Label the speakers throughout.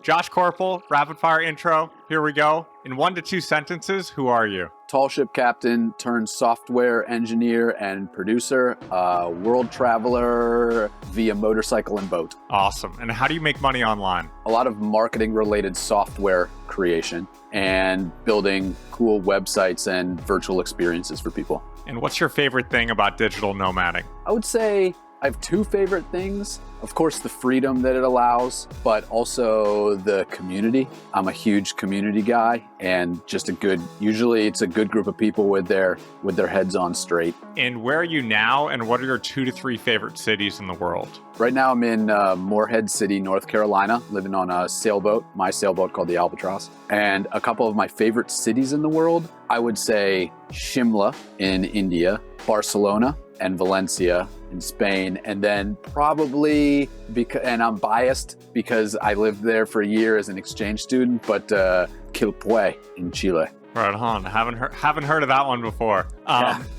Speaker 1: Josh Koerpel, rapid fire intro. Here we go. In 1 to 2 sentences, who are you?
Speaker 2: Tall ship captain turned software engineer and producer, world traveler via motorcycle and boat.
Speaker 1: Awesome. And how do you make money online?
Speaker 2: A lot of marketing related software creation and building cool websites and virtual experiences for people.
Speaker 1: And what's your favorite thing about digital nomading?
Speaker 2: I would say I have 2 favorite things. Of course, the freedom that it allows, but also the community. I'm a huge community guy and just usually it's a good group of people with their heads on straight.
Speaker 1: And where are you now? And what are your 2 to 3 favorite cities in the world?
Speaker 2: Right now I'm in Morehead City, North Carolina, living on a sailboat, my sailboat called the Albatross. And a couple of my favorite cities in the world, I would say Shimla in India, Barcelona, and Valencia in Spain, and then probably, and I'm biased because I lived there for a year as an exchange student, but Koerpel in Chile.
Speaker 1: Right on. Haven't heard of that one before.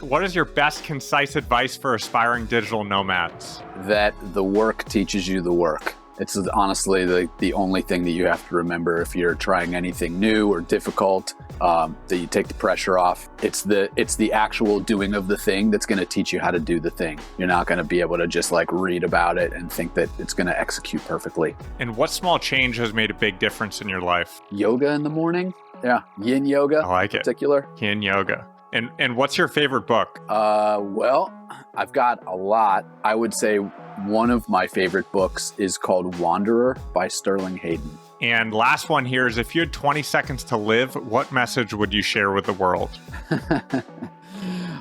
Speaker 1: What is your best concise advice for aspiring digital nomads?
Speaker 2: That the work teaches you the work. It's honestly the only thing that you have to remember if you're trying anything new or difficult, that you take the pressure off. It's the actual doing of the thing that's going to teach you how to do the thing. You're not going to be able to just like read about it and think that it's going to execute perfectly.
Speaker 1: And what small change has made a big difference in your life?
Speaker 2: Yoga in the morning. Yeah. Yin yoga.
Speaker 1: I like it.
Speaker 2: In particular.
Speaker 1: Yin yoga. And what's your favorite book?
Speaker 2: Well, I've got a lot. I would say one of my favorite books is called Wanderer by Sterling Hayden.
Speaker 1: And last one here is, if you had 20 seconds to live, what message would you share with the world?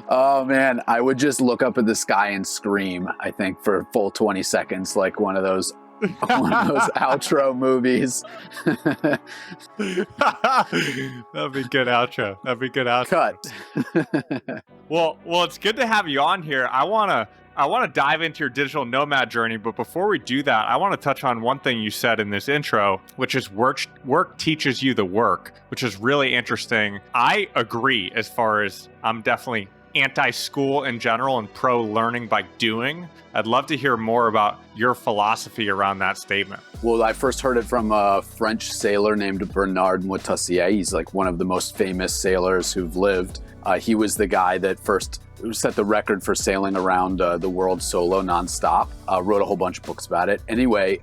Speaker 2: Oh man, I would just look up at the sky and scream, I think, for a full 20 seconds, like one of those outro movies.
Speaker 1: That'd be good outro.
Speaker 2: Cut.
Speaker 1: Well, it's good to have you on here. I want to dive into your digital nomad journey, but before we do that, I want to touch on one thing you said in this intro, which is work teaches you the work, which is really interesting. I agree, as far as I'm definitely anti-school in general and pro-learning by doing. I'd love to hear more about your philosophy around that statement.
Speaker 2: Well, I first heard it from a French sailor named Bernard Moitassier. He's like one of the most famous sailors who've lived. He was the guy that first set the record for sailing around the world solo nonstop. Wrote a whole bunch of books about it. Anyway,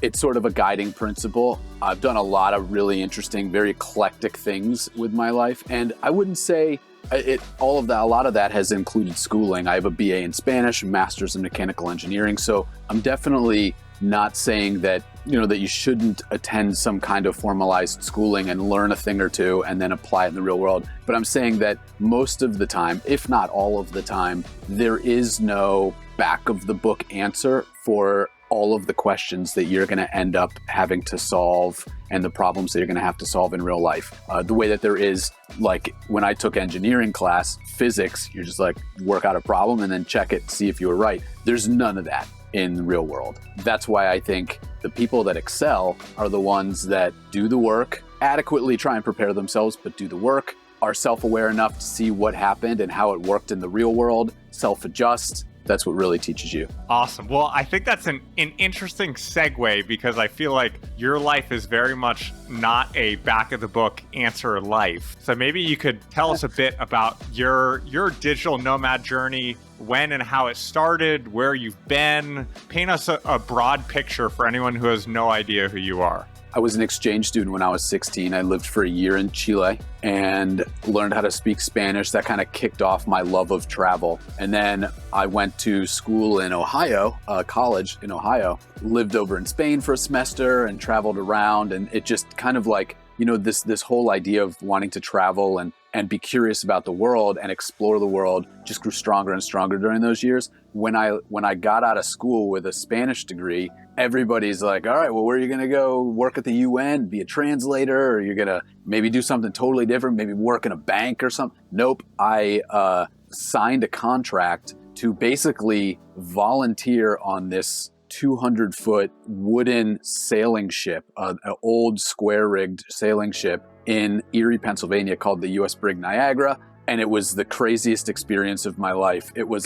Speaker 2: it's sort of a guiding principle. I've done a lot of really interesting, very eclectic things with my life, and I wouldn't say a lot of that has included schooling. I have a BA in Spanish, a master's in mechanical engineering, so I'm definitely not saying that that you shouldn't attend some kind of formalized schooling and learn a thing or two and then apply it in the real world. But I'm saying that most of the time, if not all of the time, there is no back of the book answer for all of the questions that you're going to end up having to solve and the problems that you're going to have to solve in real life. The way that there is, like when I took engineering class, physics, you're just like work out a problem and then check it, see if you were right. There's none of that in the real world. That's why I think the people that excel are the ones that do the work, adequately try and prepare themselves, but do the work, are self-aware enough to see what happened and how it worked in the real world, self-adjust. That's what really teaches you.
Speaker 1: Awesome. Well, I think that's an interesting segue, because I feel like your life is very much not a back of the book answer life. So maybe you could tell us a bit about your digital nomad journey, when and how it started, where you've been. Paint us a broad picture for anyone who has no idea who you are.
Speaker 2: I was an exchange student when I was 16. I lived for a year in Chile and learned how to speak Spanish. That kind of kicked off my love of travel. And then I went to school in Ohio, college in Ohio, lived over in Spain for a semester and traveled around. And it just kind of like, this whole idea of wanting to travel and be curious about the world and explore the world just grew stronger and stronger during those years. When I got out of school with a Spanish degree, everybody's like, all right, well, where are you going to go work at the UN, be a translator, or you're going to maybe do something totally different, maybe work in a bank or something? Nope. I signed a contract to basically volunteer on this 200-foot wooden sailing ship, an old square-rigged sailing ship in Erie, Pennsylvania, called the U.S. Brig Niagara. And it was the craziest experience of my life. It was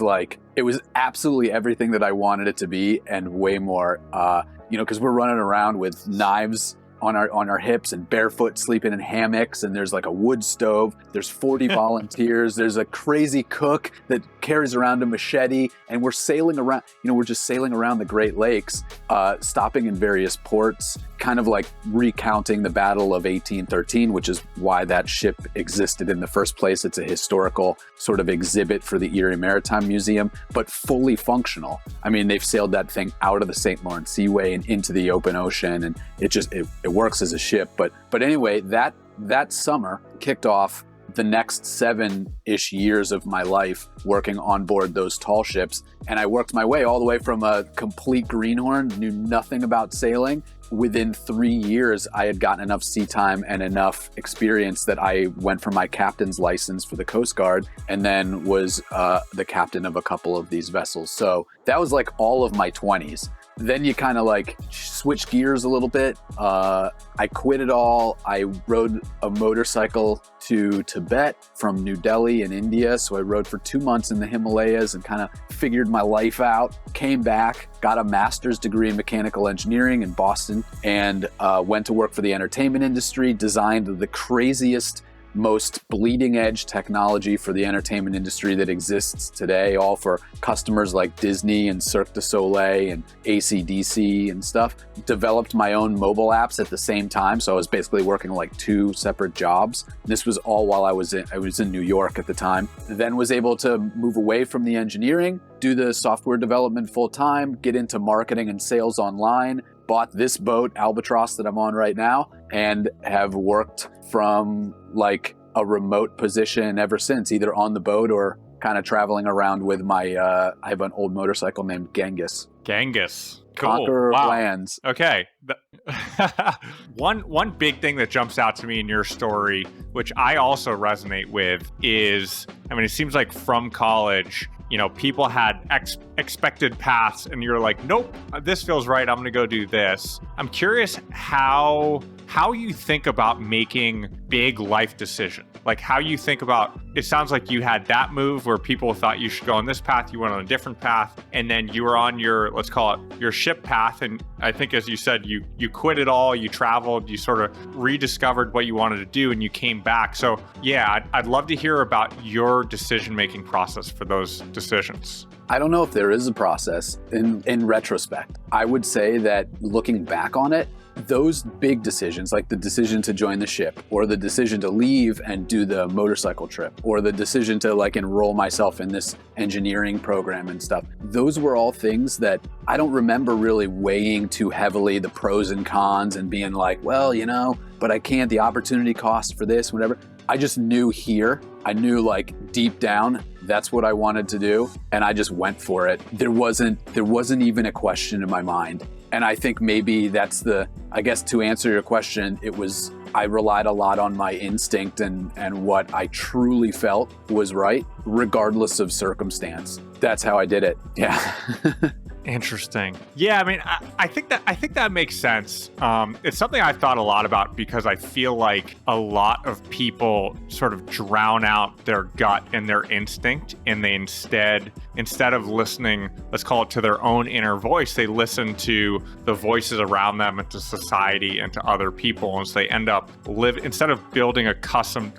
Speaker 2: absolutely everything that I wanted it to be and way more, because we're running around with knives on our hips and barefoot sleeping in hammocks, and there's like a wood stove. There's 40 volunteers. There's a crazy cook that carries around a machete, and we're sailing around. We're just sailing around the Great Lakes, stopping in various ports, kind of like recounting the Battle of 1813, which is why that ship existed in the first place. It's a historical sort of exhibit for the Erie Maritime Museum, but fully functional. I mean, they've sailed that thing out of the St. Lawrence Seaway and into the open ocean, and it works as a ship. But anyway, that summer kicked off the next 7-ish years of my life working on board those tall ships. And I worked my way all the way from a complete greenhorn, knew nothing about sailing. Within 3 years, I had gotten enough sea time and enough experience that I went for my captain's license for the Coast Guard, and then was the captain of a couple of these vessels. So that was like all of my 20s. Then you kind of like switch gears a little bit. I quit it all. I rode a motorcycle to Tibet from New Delhi in India. So I rode for 2 months in the Himalayas and kind of figured my life out. Came back, got a master's degree in mechanical engineering in Boston, and went to work for the entertainment industry, designed the craziest, most bleeding edge technology for the entertainment industry that exists today, all for customers like Disney and Cirque du Soleil and AC/DC and stuff. Developed my own mobile apps at the same time, so I was basically working like 2 separate jobs. This was all while I was in New York at the time. Then was able to move away from the engineering, do the software development full time, get into marketing and sales online. Bought this boat, Albatross, that I'm on right now, and have worked from like a remote position ever since, either on the boat or kind of traveling around with my, I have an old motorcycle named Genghis.
Speaker 1: Genghis. Cool.
Speaker 2: Conqueror of
Speaker 1: Wow.
Speaker 2: lands.
Speaker 1: Okay. One big thing that jumps out to me in your story, which I also resonate with, is, I mean, it seems like from college, people had expected paths, and you're like, nope, this feels right, I'm gonna go do this. I'm curious how you think about making big life decisions. Like how you think about, it sounds like you had that move where people thought you should go on this path, you went on a different path, and then you were on your, let's call it your ship path. And I think, as you said, you quit it all, you traveled, you sort of rediscovered what you wanted to do, and you came back. So yeah, I'd love to hear about your decision-making process for those decisions.
Speaker 2: I don't know if there is a process in retrospect. I would say that looking back on it, those big decisions, like the decision to join the ship, or the decision to leave and do the motorcycle trip, or the decision to like enroll myself in this engineering program and stuff, those were all things that I don't remember really weighing too heavily the pros and cons and being like, well, but I can't, the opportunity cost for this, whatever. I just knew I knew like deep down, that's what I wanted to do. And I just went for it. There wasn't even a question in my mind. And I think maybe that's I guess to answer your question, I relied a lot on my instinct and what I truly felt was right, regardless of circumstance. That's how I did it. Yeah.
Speaker 1: Interesting. Yeah, I mean, I think that makes sense. It's something I've thought a lot about, because I feel like a lot of people sort of drown out their gut and their instinct, and they instead of listening, let's call it, to their own inner voice, they listen to the voices around them and to society and to other people. And so they end up instead of building a custom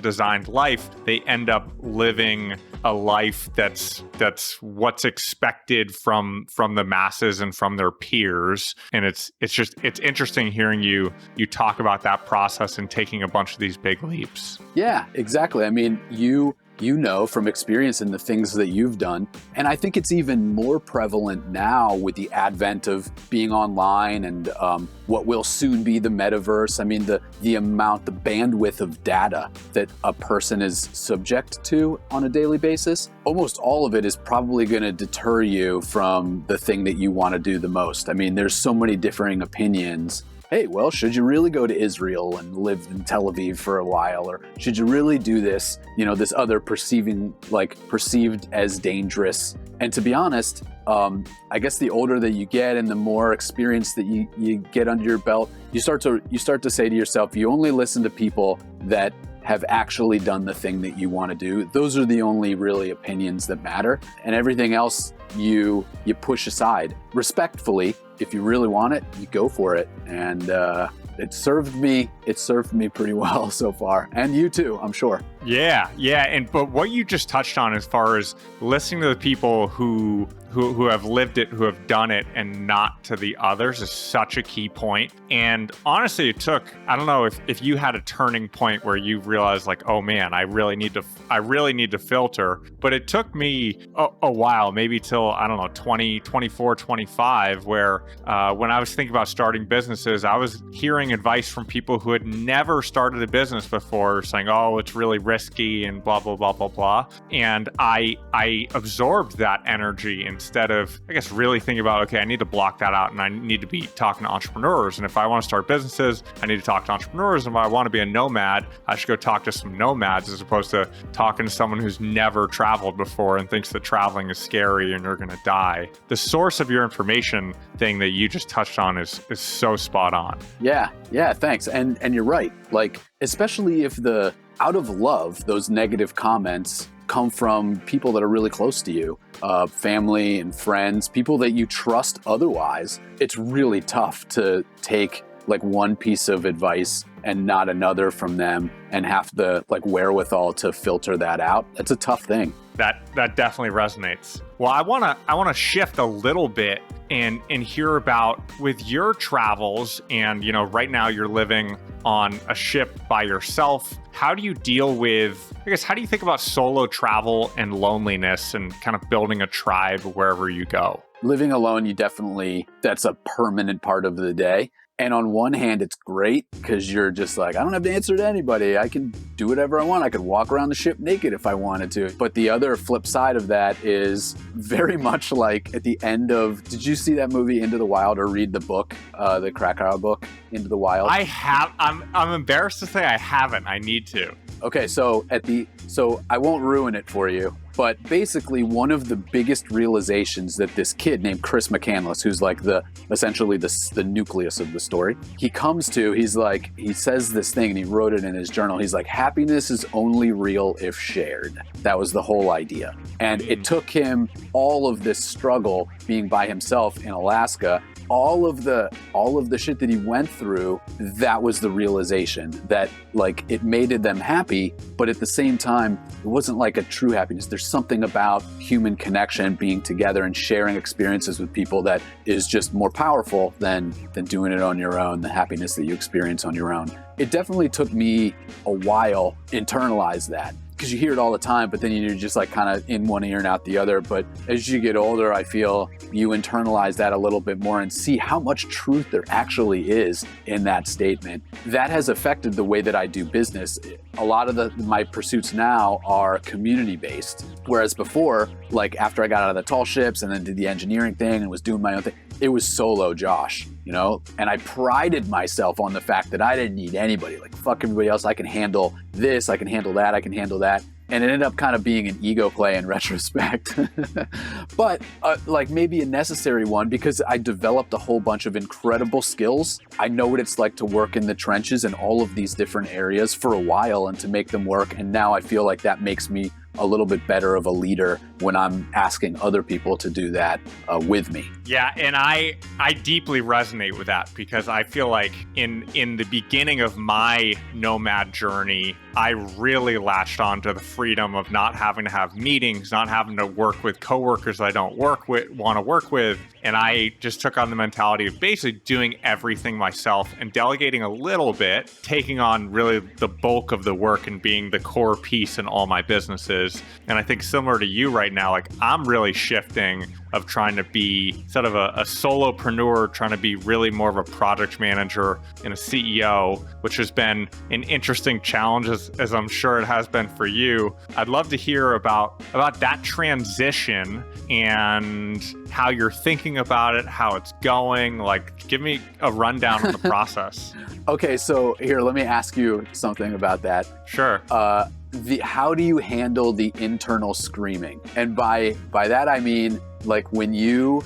Speaker 1: designed life, they end up living a life that's what's expected from the masses and from their peers. And it's interesting hearing you talk about that process and taking a bunch of these big leaps.
Speaker 2: Yeah, exactly. I mean, you from experience in the things that you've done. And I think it's even more prevalent now with the advent of being online and what will soon be the metaverse. I mean, the bandwidth of data that a person is subject to on a daily basis, almost all of it is probably going to deter you from the thing that you want to do the most. I mean, there's so many differing opinions. Hey, well, should you really go to Israel and live in Tel Aviv for a while? Or should you really do this, this other perceived as dangerous? And to be honest, I guess the older that you get and the more experience that you get under your belt, you start to say to yourself, you only listen to people that have actually done the thing that you want to do. Those are the only really opinions that matter. And everything else you push aside respectfully. If you really want it, you go for it. And it served me pretty well so far, and you too, I'm sure.
Speaker 1: Yeah. But what you just touched on, as far as listening to the people who have lived it, who have done it, and not to the others, is such a key point. And honestly, it took, I don't know if you had a turning point where you realized like, oh man, I really need to filter. But it took me a while, maybe till, I don't know, 24, 25, where when I was thinking about starting businesses, I was hearing advice from people who had never started a business before, saying, oh, it's really risky and blah, blah, blah, blah, blah. And I absorbed that energy instead of, I guess, really thinking about, okay, I need to block that out and I need to be talking to entrepreneurs. And if I want to start businesses, I need to talk to entrepreneurs. And if I want to be a nomad, I should go talk to some nomads, as opposed to talking to someone who's never traveled before and thinks that traveling is scary and you're going to die. The source of your information thing that you just touched on is so spot on. Yeah,
Speaker 2: thanks. And you're right. Like, especially if out of love, those negative comments come from people that are really close to you, family and friends, people that you trust otherwise, it's really tough to take like one piece of advice and not another from them and have the like wherewithal to filter that out. That's a tough thing.
Speaker 1: That definitely resonates. Well, I wanna shift a little bit and hear about, with your travels, and right now you're living on a ship by yourself. How do you deal with, I guess, how do you think about solo travel and loneliness and kind of building a tribe wherever you go?
Speaker 2: Living alone, that's a permanent part of the day. And on one hand, it's great because you're just like, I don't have to answer to anybody. I can do whatever I want. I could walk around the ship naked if I wanted to. But the other flip side of that is very much like at the end of, did you see that movie Into the Wild, or read the book, the Krakauer book, Into the Wild?
Speaker 1: I have. I'm embarrassed to say I haven't. I need to.
Speaker 2: Okay, so I won't ruin it for you. But basically, one of the biggest realizations that this kid named Chris McCandless, who's like essentially the nucleus of the story, he says this thing, and he wrote it in his journal. He's like, happiness is only real if shared. That was the whole idea. And it took him all of this struggle being by himself in Alaska, all of the shit that he went through. That was the realization that like it made them happy, but at the same time, it wasn't like a true happiness. There's something about human connection, being together and sharing experiences with people, that is just more powerful than doing it on your own, the happiness that you experience on your own. It definitely took me a while to internalize that, because you hear it all the time, but then you're just like kind of in one ear and out the other. But as you get older, I feel you internalize that a little bit more and see how much truth there actually is in that statement. That has affected the way that I do business. A lot of my pursuits now are community-based, whereas before, like after I got out of the tall ships and then did the engineering thing and was doing my own thing, it was solo Josh, and I prided myself on the fact that I didn't need anybody. Like, fuck everybody else. I can handle this, I can handle that, I can handle that. And it ended up kind of being an ego play in retrospect. But like maybe a necessary one, because I developed a whole bunch of incredible skills. I know what it's like to work in the trenches in all of these different areas for a while and to make them work. And now I feel like that makes me a little bit better of a leader when I'm asking other people to do that with me.
Speaker 1: Yeah, and I deeply resonate with that, because I feel like in the beginning of my nomad journey, I really latched on to the freedom of not having to have meetings, not having to work with coworkers I don't want to work with. And I just took on the mentality of basically doing everything myself and delegating a little bit, taking on really the bulk of the work and being the core piece in all my businesses. And I think similar to you right now, like I'm really shifting of trying to be, instead of a solopreneur, trying to be really more of a project manager and a CEO, which has been an interesting challenge, as I'm sure it has been for you. I'd love to hear about that transition and how you're thinking about it, how it's going. Like, give me a rundown on the process.
Speaker 2: Okay, so here, let me ask you something about that.
Speaker 1: Sure.
Speaker 2: How do you handle the internal screaming? And by that I mean, like when you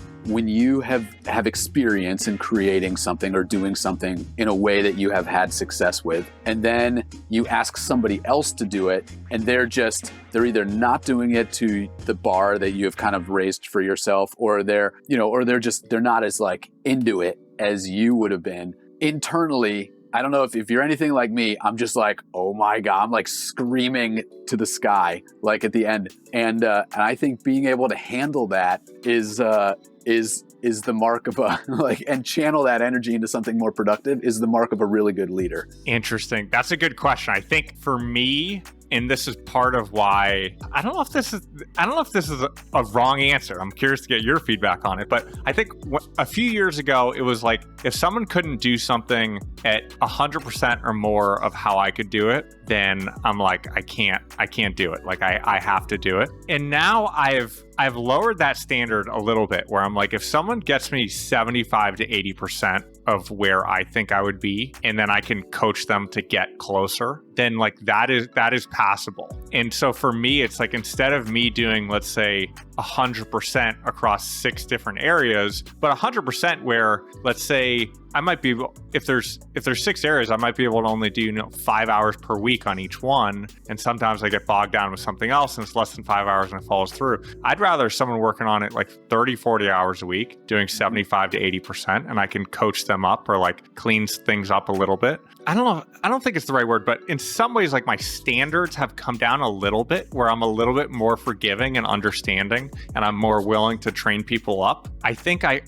Speaker 2: have experience in creating something or doing something in a way that you have had success with, and then you ask somebody else to do it, and they're either not doing it to the bar that you have kind of raised for yourself, or they're not as like into it as you would have been. Internally, I don't know if you're anything like me, I'm just like, oh my God, I'm like screaming to the sky, like at the end. And I think being able to handle that is the mark of a and channel that energy into something more productive is the mark of a really good leader.
Speaker 1: Interesting. That's a good question. I think for me, and this is part of why I don't know if this is a wrong answer. I'm curious to get your feedback on it. But I think a few years ago, it was like if someone couldn't do something at 100% or more of how I could do it, then I'm like, I can't do it. Like I have to do it. And now I've lowered that standard a little bit where I'm like, if someone gets me 75 to 80% of where I think I would be, and then I can coach them to get closer, then like that is passable. And so for me, it's like, instead of me doing, let's say 100% across 6 different areas, but 100% where, let's say I might be, if there's 6 areas, I might be able to only do 5 hours per week on each one. And sometimes I get bogged down with something else and it's less than 5 hours and it falls through. I'd rather someone working on it like 30, 40 hours a week, doing 75 to 80%, and I can coach them up or like clean things up a little bit. I don't think it's the right word, but in some ways, like my standards have come down a little bit where I'm a little bit more forgiving and understanding, and I'm more willing to train people up. I think a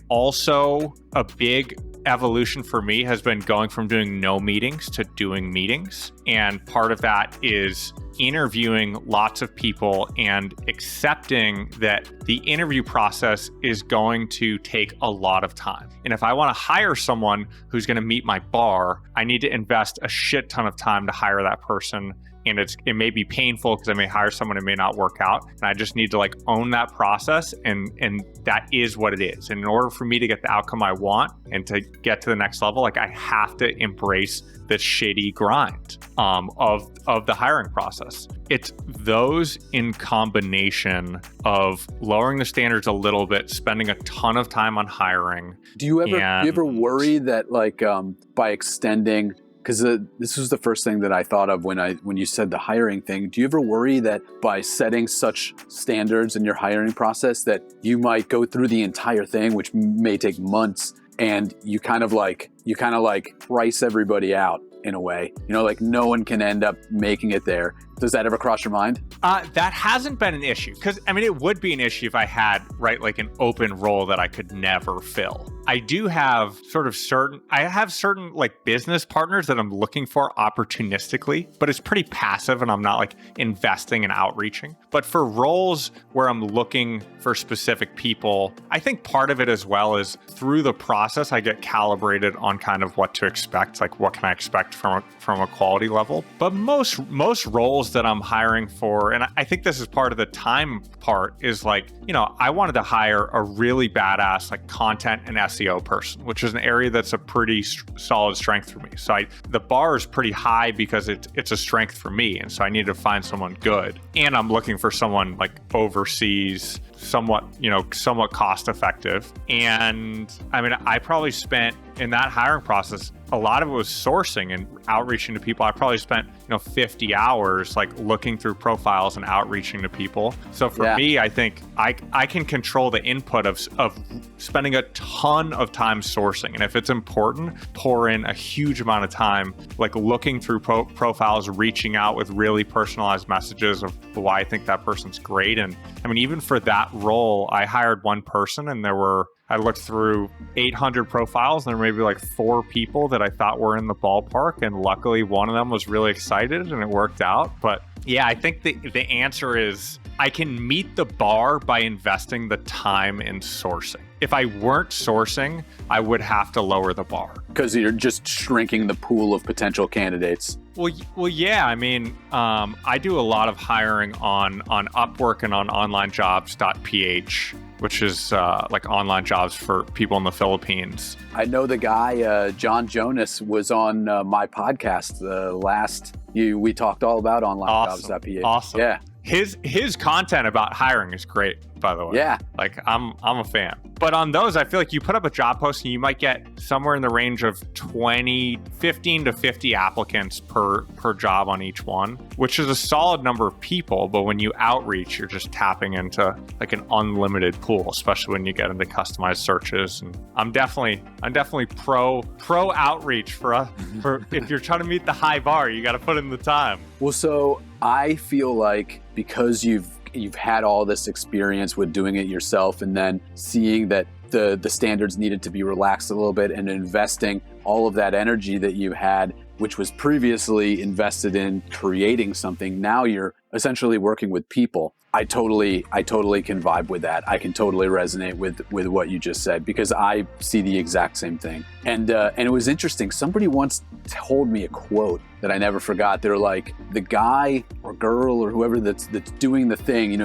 Speaker 1: big evolution for me has been going from doing no meetings to doing meetings. And part of that is interviewing lots of people and accepting that the interview process is going to take a lot of time. And if I want to hire someone who's going to meet my bar, I need to invest a shit ton of time to hire that person. And it may be painful because I may hire someone who may not work out. And I just need to like own that process. And that is what it is. And in order for me to get the outcome I want and to get to the next level, like I have to embrace the shitty grind of the hiring process. It's those in combination of lowering the standards a little bit, spending a ton of time on hiring.
Speaker 2: Do you ever worry that like by extending, because this was the first thing that I thought of when you said the hiring thing. Do you ever worry that by setting such standards in your hiring process that you might go through the entire thing, which may take months, and you kind of like price everybody out in a way? Like no one can end up making it there. Does that ever cross your mind?
Speaker 1: That hasn't been an issue, because I mean, it would be an issue if I had like an open role that I could never fill. I do have certain like business partners that I'm looking for opportunistically, but it's pretty passive and I'm not like investing and outreaching. But for roles where I'm looking for specific people, I think part of it as well is through the process, I get calibrated on kind of what to expect, like what can I expect from a quality level. But most roles that I'm hiring for, and I think this is part of the time part, is like, I wanted to hire a really badass like content and SEO person, which is an area that's a pretty solid strength for me. So the bar is pretty high because it's a strength for me. And so I need to find someone good. And I'm looking for someone like overseas, somewhat cost effective. And I mean, I probably spent in that hiring process, a lot of it was sourcing and outreaching to people. I probably spent 50 hours like looking through profiles and outreaching to people. So for me, I think I can control the input of spending a ton of time sourcing. And if it's important, pour in a huge amount of time like looking through profiles, reaching out with really personalized messages of why I think that person's great. And I mean, even for that role, I hired one person and I looked through 800 profiles and there were maybe like 4 people that I thought were in the ballpark. And luckily one of them was really excited and it worked out. But yeah, I think the answer is I can meet the bar by investing the time in sourcing. If I weren't sourcing, I would have to lower the bar.
Speaker 2: Because you're just shrinking the pool of potential candidates.
Speaker 1: Well, yeah. I mean, I do a lot of hiring on Upwork and on onlinejobs.ph, which is like online jobs for people in the Philippines.
Speaker 2: I know the guy, John Jonas, was on my podcast last. We talked all about onlinejobs.ph.
Speaker 1: Awesome.
Speaker 2: Yeah.
Speaker 1: his content about hiring is great, by the way.
Speaker 2: Yeah.
Speaker 1: Like I'm a fan. But on those, I feel like you put up a job posting, you might get somewhere in the range of 15 to 50 applicants per job on each one, which is a solid number of people. But when you outreach, you're just tapping into like an unlimited pool, especially when you get into customized searches. And I'm definitely pro outreach for if you're trying to meet the high bar, you got to put in the time.
Speaker 2: Well, so I feel like because you've had all this experience with doing it yourself and then seeing that the standards needed to be relaxed a little bit and investing all of that energy that you had, which was previously invested in creating something, now you're essentially working with people. I totally can vibe with that. I can totally resonate with what you just said because I see the exact same thing. And it was interesting. Somebody once told me a quote that I never forgot. They're like, the guy or girl or whoever that's doing the thing,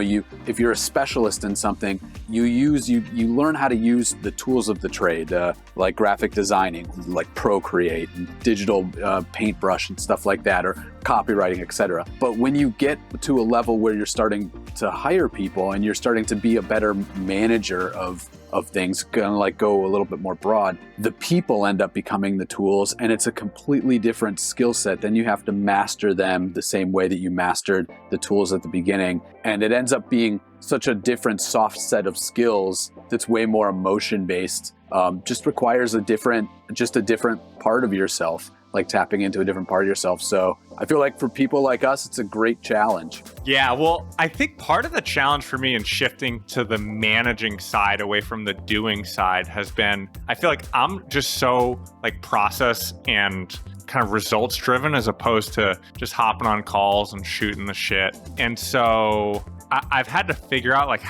Speaker 2: if you're a specialist in something, you learn how to use the tools of the trade, like graphic designing, like Procreate and digital paintbrush and stuff like that, or copywriting, etc. But when you get to a level where you're starting to hire people and you're starting to be a better manager of things, gonna like go a little bit more broad, the people end up becoming the tools, and it's a completely different skill set. Then you have to master them the same way that you mastered the tools at the beginning, and it ends up being such a different soft set of skills that's way more emotion based. Just requires a different part of yourself, like tapping into a different part of yourself. So I feel like for people like us, it's a great challenge.
Speaker 1: Yeah, well, I think part of the challenge for me in shifting to the managing side away from the doing side has been, I feel like I'm just so like process and kind of results driven as opposed to just hopping on calls and shooting the shit. And so I've had to figure out like,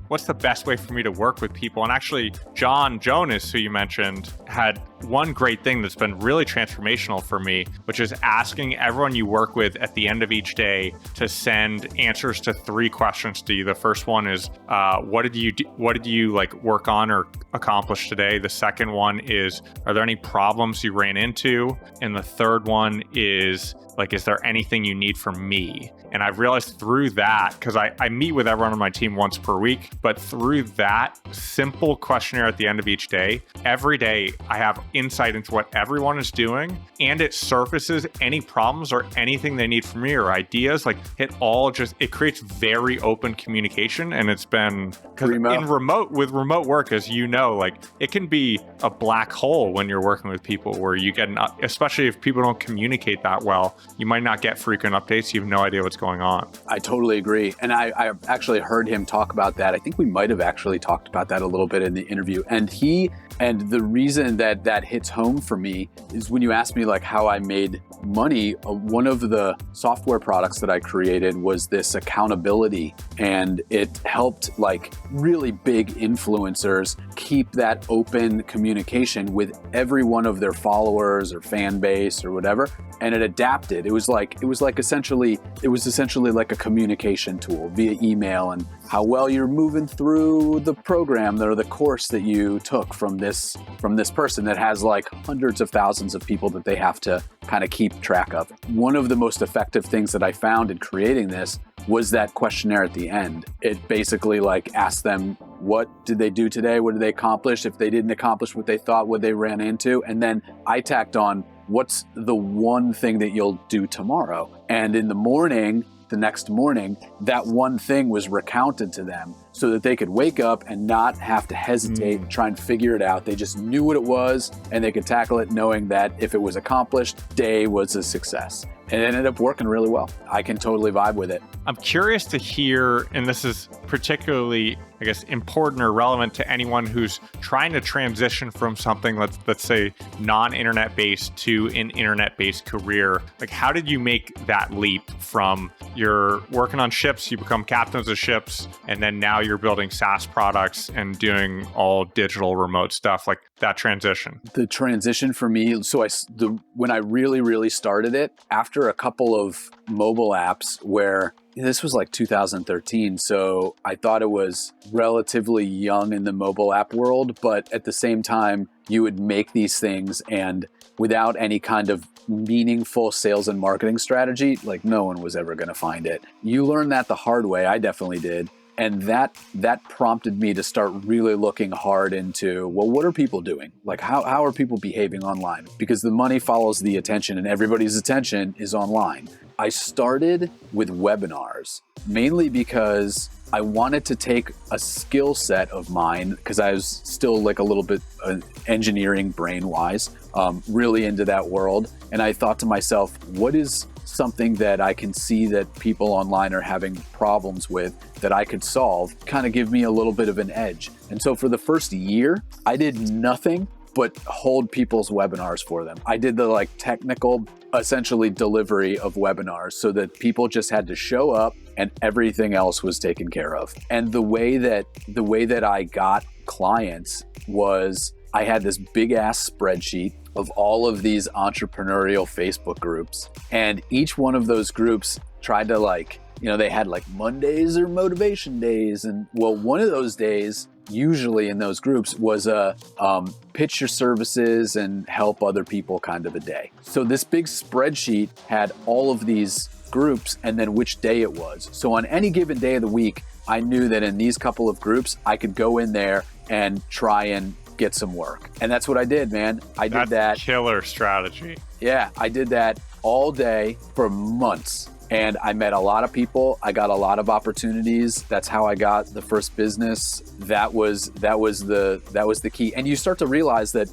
Speaker 1: what's the best way for me to work with people? And actually, John Jonas, who you mentioned, had one great thing that's been really transformational for me, which is asking everyone you work with at the end of each day to send answers to 3 questions to you. The first one is, what did you like work on or accomplish today? The second one is, are there any problems you ran into? And the third one is, like, is there anything you need from me? And I've realized through that, because I meet with everyone on my team once per week, but through that simple questionnaire at the end of each day, every day I have insight into what everyone is doing, and it surfaces any problems or anything they need from me or ideas. Like it creates very open communication. And it's been, because with remote work, as you know, like it can be a black hole when you're working with people where you get, especially if people don't communicate that well, you might not get frequent updates. You have no idea what's going on.
Speaker 2: I totally agree. And I actually heard him talk about that. I think we might have actually talked about that a little bit in the interview. And the reason that hits home for me is when you asked me like how I made money, one of the software products that I created was this accountability, and it helped like really big influencers keep that open communication with every one of their followers or fan base or whatever. And it adapted. It was essentially like a communication tool via email, and how well you're moving through the program or the course that you took from this person that has like hundreds of thousands of people that they have to kind of keep track of. One of the most effective things that I found in creating this was that questionnaire at the end. It basically like asked them, what did they do today? What did they accomplish? If they didn't accomplish what they thought, what they ran into. And then I tacked on, what's the one thing that you'll do tomorrow? And in the next morning, that one thing was recounted to them so that they could wake up and not have to hesitate and try and figure it out. They just knew what it was, and they could tackle it knowing that if it was accomplished, day was a success. And it ended up working really well. I can totally vibe with it.
Speaker 1: I'm curious to hear, and this is particularly, I guess, important or relevant to anyone who's trying to transition from something, let's say, non-internet based to an internet based career. Like, how did you make that leap from you're working on ships, you become captains of ships, and then now you're building SaaS products and doing all digital remote stuff, like that transition?
Speaker 2: The transition for me, when I really, really started it, after a couple of mobile apps where this was like 2013, so I thought it was relatively young in the mobile app world, but at the same time, you would make these things and without any kind of meaningful sales and marketing strategy, like no one was ever going to find it. You learn that the hard way. I definitely did. And that prompted me to start really looking hard into, well, what are people doing? Like, how are people behaving online? Because the money follows the attention, and everybody's attention is online. I started with webinars, mainly because I wanted to take a skill set of mine, because I was still like a little bit engineering brain-wise, really into that world. And I thought to myself, what is something that I can see that people online are having problems with that I could solve, kind of give me a little bit of an edge. And so for the first year, I did nothing but hold people's webinars for them. I did the like technical, essentially delivery of webinars so that people just had to show up and everything else was taken care of. And the way that I got clients was I had this big ass spreadsheet of all of these entrepreneurial Facebook groups. And each one of those groups tried to like, they had like Mondays or motivation days. And well, one of those days, usually in those groups, was a pitch your services and help other people kind of a day. So this big spreadsheet had all of these groups and then which day it was. So on any given day of the week, I knew that in these couple of groups, I could go in there and try and get some work. And that's what I did, man. I did that.
Speaker 1: Killer strategy.
Speaker 2: Yeah, I did that all day for months. And I met a lot of people. I got a lot of opportunities. That's how I got the first business. That was the key. And you start to realize that,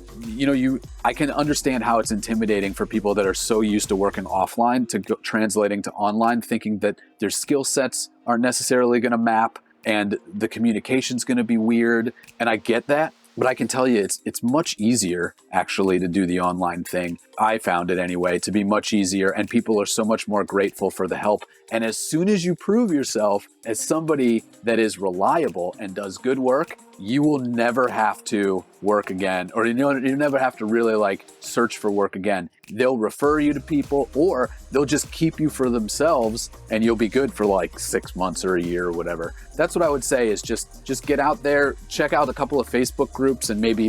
Speaker 2: I can understand how it's intimidating for people that are so used to working offline to translating to online, thinking that their skill sets aren't necessarily going to map and the communication's going to be weird. And I get that. But I can tell you, it's much easier, actually, to do the online thing. I found it anyway, to be much easier, and people are so much more grateful for the help. And as soon as you prove yourself as somebody that is reliable and does good work, you will never have to work again, or you never have to really like search for work again. They'll refer you to people, or they'll just keep you for themselves, and you'll be good for like 6 months or a year or whatever. That's what I would say is just get out there, check out a couple of Facebook groups, and maybe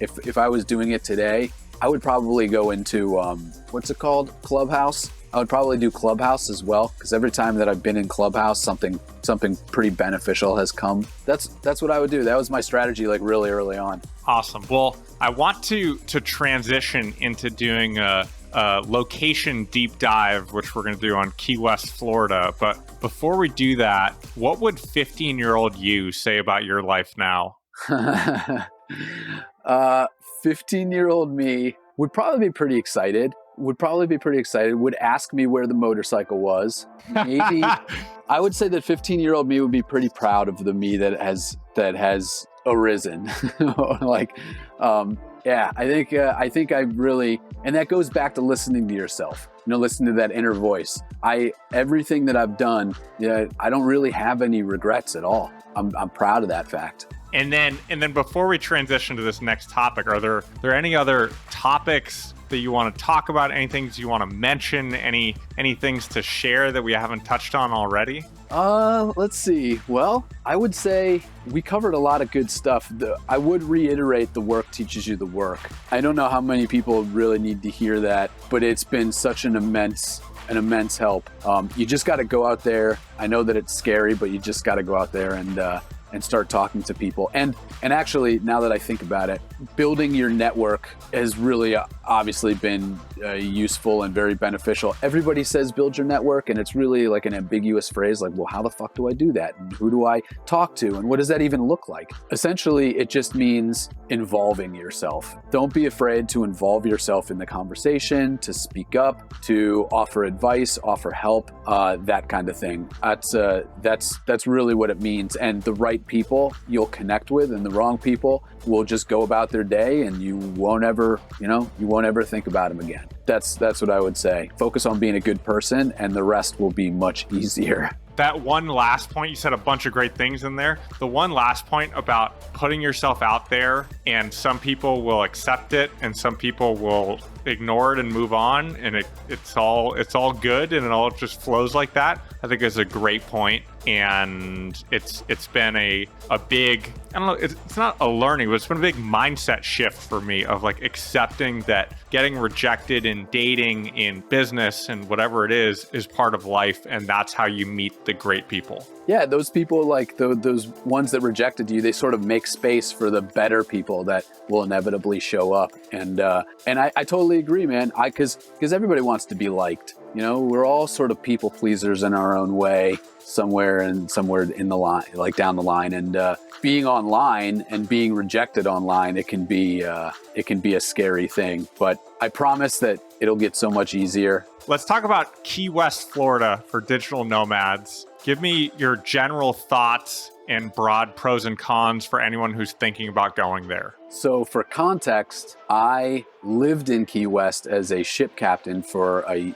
Speaker 2: if I was doing it today, I would probably go into what's it called? Clubhouse. I would probably do Clubhouse as well, because every time that I've been in Clubhouse, something pretty beneficial has come. That's what I would do. That was my strategy, like really early on.
Speaker 1: Awesome. Well, I want to transition into doing a location deep dive, which we're going to do on Key West, Florida. But before we do that, what would 15-year-old you say about your life now?
Speaker 2: 15-year-old me would probably be pretty excited. Would ask me where the motorcycle was. Maybe I would say that 15-year-old me would be pretty proud of the me that has arisen. I think I really, and that goes back to listening to yourself. Listen to that inner voice. Everything that I've done, I don't really have any regrets at all. I'm proud of that fact.
Speaker 1: And then before we transition to this next topic, are there any other topics that you want to talk about? Any things you want to mention? Any things to share that we haven't touched on already?
Speaker 2: Let's see. Well, I would say we covered a lot of good stuff. I would reiterate the work teaches you the work. I don't know how many people really need to hear that, but it's been such an immense help. You just got to go out there. I know that it's scary, but you just got to go out there and start talking to people. And actually, now that I think about it, building your network has really obviously been useful and very beneficial. Everybody says build your network, and it's really like an ambiguous phrase, like, well, how the fuck do I do that? And who do I talk to? And what does that even look like? Essentially, it just means involving yourself. Don't be afraid to involve yourself in the conversation, to speak up, to offer advice, offer help, that kind of thing. That's really what it means. And the right people you'll connect with, and the wrong people will just go about their day, and you won't ever think about them again. That's what I would say. Focus on being a good person, and the rest will be much easier.
Speaker 1: That one last point, you said a bunch of great things in there. The one last point about putting yourself out there, and some people will accept it and some people will ignore it and move on, and it's all good and it all just flows like that, I think is a great point. And it's been a big, I don't know, it's not a learning, but it's been a big mindset shift for me of like accepting that getting rejected in dating, in business, and whatever it is part of life, and that's how you meet the great people.
Speaker 2: Yeah, those people, like those ones that rejected you, they sort of make space for the better people that will inevitably show up. And I totally agree, man. Because everybody wants to be liked. You know, we're all sort of people pleasers in our own way, somewhere in the line, like down the line. And being online and being rejected online, it can be a scary thing. But I promise that it'll get so much easier.
Speaker 1: Let's talk about Key West, Florida for digital nomads. Give me your general thoughts and broad pros and cons for anyone who's thinking about going there.
Speaker 2: So for context, I lived in Key West as a ship captain I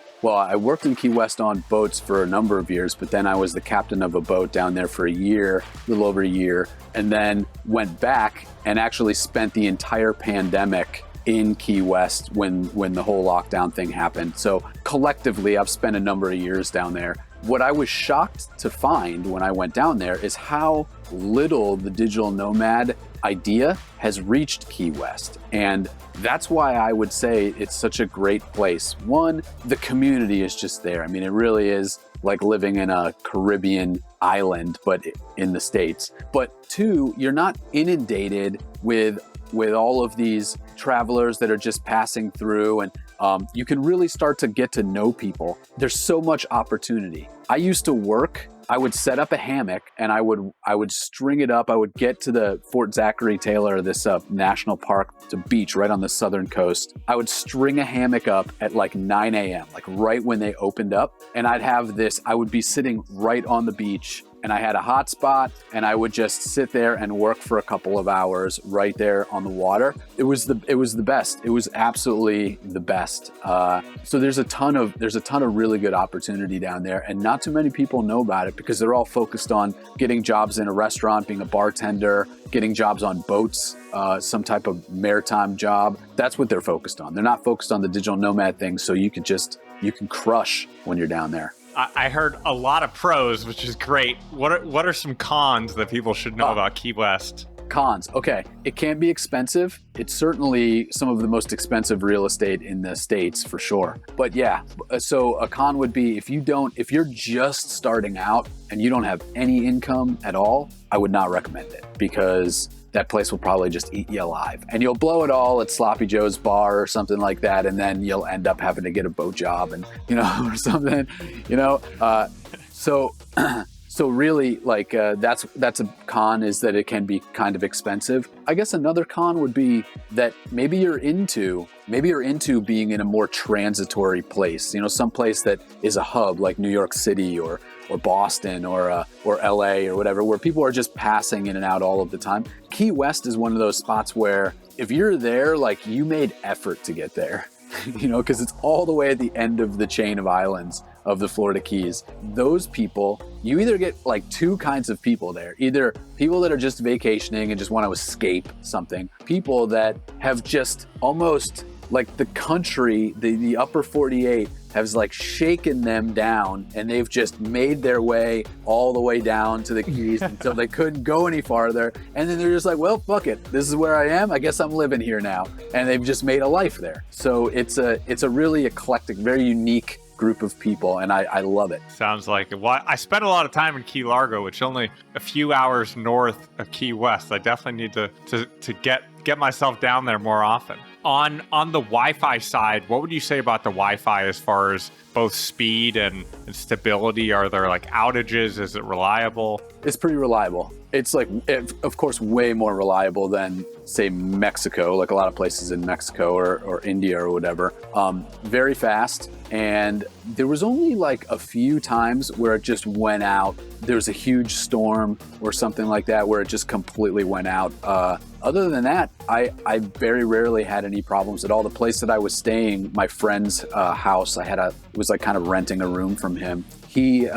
Speaker 2: worked in Key West on boats for a number of years, but then I was the captain of a boat down there for a little over a year, and then went back and actually spent the entire pandemic in Key West when the whole lockdown thing happened. So collectively, I've spent a number of years down there. What I was shocked to find when I went down there is how little the digital nomad idea has reached Key West. And that's why I would say it's such a great place. One, the community is just there. I mean, it really is like living in a Caribbean island, but in the States. But two, you're not inundated with all of these travelers that are just passing through, and you can really start to get to know people. There's so much opportunity. I used to work, I would set up a hammock and I would string it up. I would get to the Fort Zachary Taylor, this national park, it's a beach right on the southern coast. I would string a hammock up at like 9 a.m., like right when they opened up. And I would be sitting right on the beach, and I had a hot spot, and I would just sit there and work for a couple of hours right there on the water. It was the best. It was absolutely the best. So there's a ton of really good opportunity down there, and not too many people know about it because they're all focused on getting jobs in a restaurant, being a bartender, getting jobs on boats, some type of maritime job. That's what they're focused on. They're not focused on the digital nomad thing. So you can crush when you're down there.
Speaker 1: I heard a lot of pros, which is great. What are some cons that people should know about Key West?
Speaker 2: Cons. Okay. It can be expensive. It's certainly some of the most expensive real estate in the States for sure. But yeah, so a con would be if you're just starting out and you don't have any income at all, I would not recommend it, because that place will probably just eat you alive. And you'll blow it all at Sloppy Joe's bar or something like that, and then you'll end up having to get a boat job and, or something, So really, like, that's a con, is that it can be kind of expensive. I guess another con would be that maybe you're into being in a more transitory place, some place that is a hub like New York City or Boston or LA or whatever, where people are just passing in and out all of the time. Key West is one of those spots where if you're there, like, you made effort to get there, because it's all the way at the end of the chain of islands of the Florida Keys. Those people, you either get like two kinds of people there. Either people that are just vacationing and just want to escape something. People that have just almost like the country, the upper 48 has like shaken them down, and they've just made their way all the way down to the Keys until they couldn't go any farther. And then they're just like, well, fuck it. This is where I am. I guess I'm living here now. And they've just made a life there. So it's a really eclectic, very unique group of people, and I love it.
Speaker 1: Sounds like it. Well, I spent a lot of time in Key Largo, which is only a few hours north of Key West. I definitely need to get myself down there more often. On the Wi-Fi side, what would you say about the Wi-Fi as far as both speed and stability? Are there like outages? Is it reliable?
Speaker 2: It's pretty reliable. It's like, of course, way more reliable than, say, Mexico, like a lot of places in Mexico or India or whatever. Very fast. And there was only like a few times where it just went out. There was a huge storm or something like that where it just completely went out. Other than that, I very rarely had any problems at all. The place that I was staying, my friend's house, it was like kind of renting a room from him. He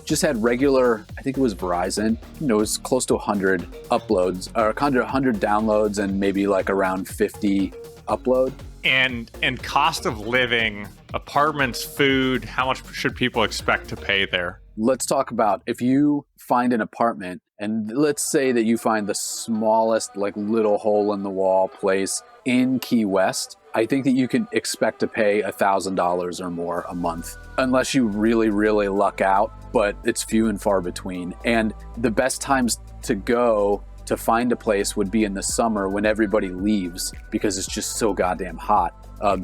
Speaker 2: just had regular, I think it was Verizon, it was close to 100 uploads, or 100 downloads and maybe like around 50 upload.
Speaker 1: And cost of living, apartments, food, how much should people expect to pay there?
Speaker 2: Let's talk about if you find an apartment, and let's say that you find the smallest, like little hole in the wall place in Key West. I think that you can expect to pay $1,000 or more a month, unless you really, really luck out, but it's few and far between. And the best times to go to find a place would be in the summer when everybody leaves because it's just so goddamn hot.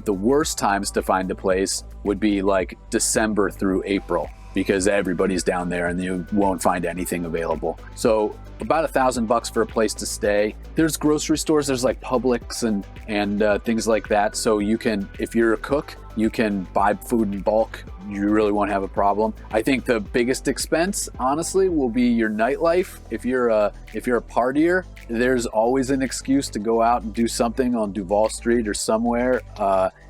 Speaker 2: The worst times to find a place would be like December through April because everybody's down there and you won't find anything available. So about $1,000 for a place to stay. There's grocery stores, there's like Publix and things like that. So you can, if you're a cook, you can buy food in bulk. You really won't have a problem. I think the biggest expense, honestly, will be your nightlife. If you're a partier, there's always an excuse to go out and do something on Duval Street or somewhere.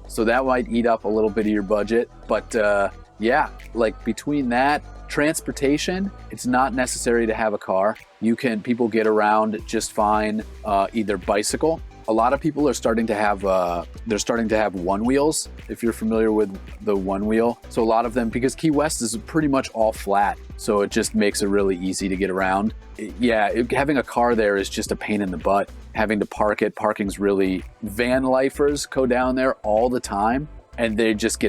Speaker 2: So that might eat up a little bit of your budget. But yeah, like between that, transportation, it's not necessary to have a car. People get around just fine, either bicycle. A lot of people are starting to have one wheels, if you're familiar with the one wheel. So a lot of them, because Key West is pretty much all flat, so it just makes it really easy to get around. Having a car there is just a pain in the butt. Having to parking's really, van lifers go down there all the time. And they just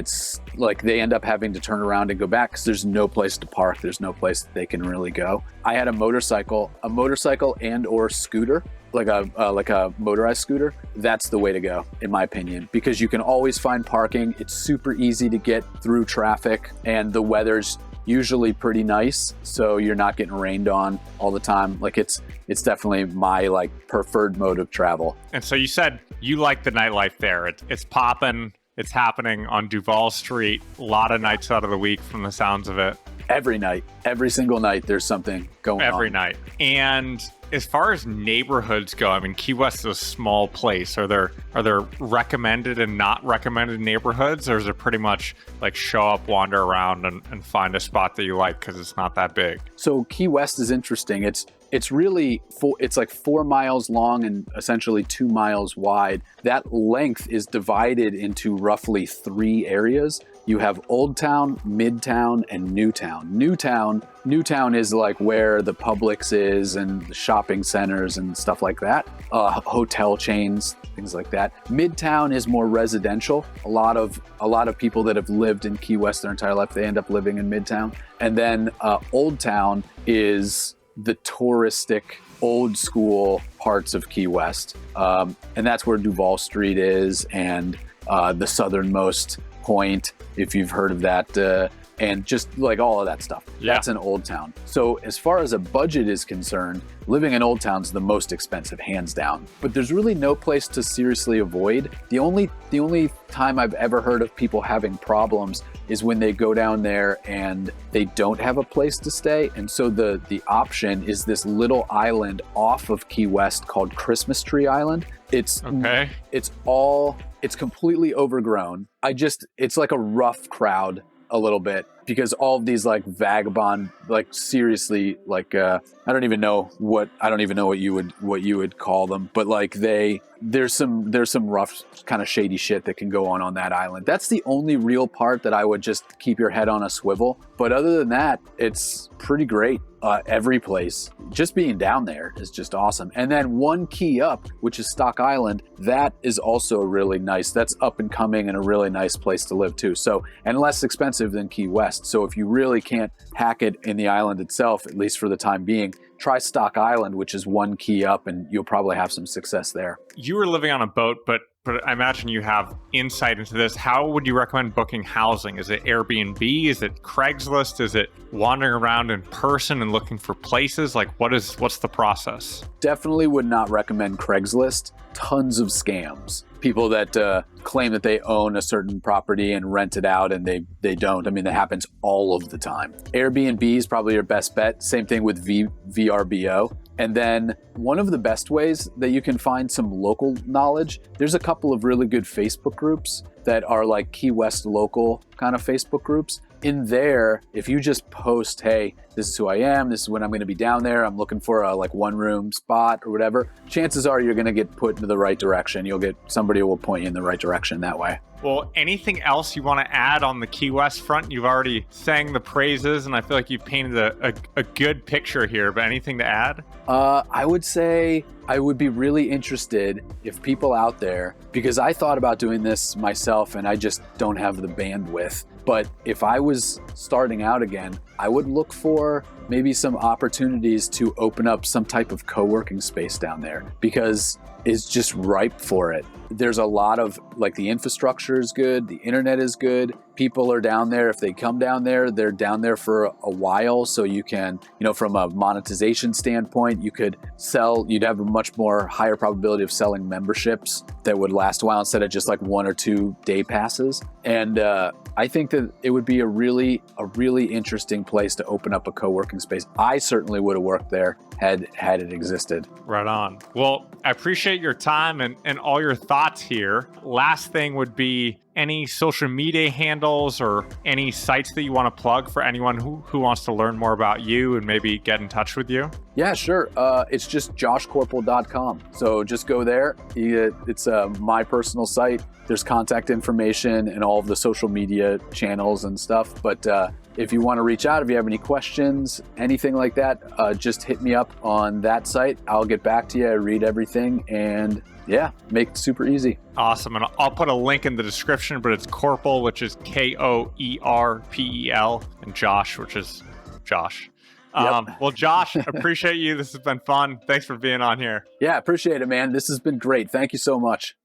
Speaker 2: they end up having to turn around and go back because there's no place to park. There's no place that they can really go. I had a motorcycle and or scooter, like a motorized scooter. That's the way to go, in my opinion, because you can always find parking. It's super easy to get through traffic and the weather's usually pretty nice. So you're not getting rained on all the time. Like it's definitely my like preferred mode of travel. And
Speaker 1: so you said you like the nightlife there. It's popping. It's happening on Duval Street a lot of nights out of the week from the sounds of it.
Speaker 2: Every night, every single night, there's something going on.
Speaker 1: Every night. And as far as neighborhoods go, I mean, Key West is a small place. Are there recommended and not recommended neighborhoods? Or is it pretty much like show up, wander around and find a spot that you like because it's not that big?
Speaker 2: So Key West is interesting. It's really, it's like 4 miles long and essentially 2 miles wide. That length is divided into roughly 3 areas. You have Old Town, Midtown, and Newtown. Newtown is like where the Publix is and the shopping centers and stuff like that. Hotel chains, things like that. Midtown is more residential. A lot of people that have lived in Key West their entire life, they end up living in Midtown. And then Old Town is the touristic, old school parts of Key West. And that's where Duval Street is and the southernmost point, if you've heard of that, and just like all of that stuff. Yeah. That's in Old Town. So as far as a budget is concerned, living in Old Town's the most expensive, hands down. But there's really no place to seriously avoid. The only time I've ever heard of people having problems is when they go down there and they don't have a place to stay. And so the option is this little island off of Key West called Christmas Tree Island. It's completely overgrown. It's like a rough crowd a little bit because all of these like vagabond, like seriously, like I don't even know what you would call them, but like there's some rough kind of shady shit that can go on that island. That's the only real part that I would just keep your head on a swivel. But other than that, it's pretty great. Every place, just being down there is just awesome. And then one key up, which is Stock Island, that is also really nice. That's up and coming and a really nice place to live too. So, and less expensive than Key West. So if you really can't hack it in the island itself, at least for the time being, try Stock Island, which is one key up, and you'll probably have some success there.
Speaker 1: You were living on a boat, but But I imagine you have insight into this. How would you recommend booking housing? Is it Airbnb? Is it Craigslist? Is it wandering around in person and looking for places? Like, what's the process?
Speaker 2: Definitely would not recommend Craigslist. Tons of scams. People that claim that they own a certain property and rent it out, and they don't. I mean, that happens all of the time. Airbnb is probably your best bet. Same thing with VRBO. And then one of the best ways that you can find some local knowledge, there's a couple of really good Facebook groups that are like Key West local kind of Facebook groups. In there, if you just post, hey, this is who I am, this is when I'm going to be down there, I'm looking for a like one room spot or whatever, chances are you're going to get put into the right direction. Somebody will point you in the right direction that way.
Speaker 1: Well, anything else you want to add on the Key West front? You've already sang the praises, and I feel like you've painted a good picture here, but anything to add?
Speaker 2: I would say I would be really interested if people out there, because I thought about doing this myself and I just don't have the bandwidth. But if I was starting out again, I would look for maybe some opportunities to open up some type of co-working space down there, because it's just ripe for it. There's a lot of, like, the infrastructure is good, the internet is good, people are down there. If they come down there, they're down there for a while. So you can, from a monetization standpoint, you'd have a much more higher probability of selling memberships that would last a while instead of just like 1 or 2 day passes. And I think that it would be a really interesting place to open up a co-working space. I certainly would have worked there had it existed.
Speaker 1: Right on. Well, I appreciate your time and all your thoughts here. Last thing would be any social media handles or any sites that you want to plug for anyone who wants to learn more about you and maybe get in touch with you?
Speaker 2: Yeah, sure. It's just joshkoerpel.com. So just go there. It's my personal site. There's contact information and all of the social media channels and stuff. But if you want to reach out, if you have any questions, anything like that, just hit me up on that site. I'll get back to you. I read everything and make it super easy.
Speaker 1: Awesome. And I'll put a link in the description, but it's Koerpel, which is Koerpel, and Josh, which is Josh.
Speaker 2: Yep.
Speaker 1: Well, Josh, appreciate you. This has been fun. Thanks for being on here.
Speaker 2: Yeah, appreciate it, man. This has been great. Thank you so much.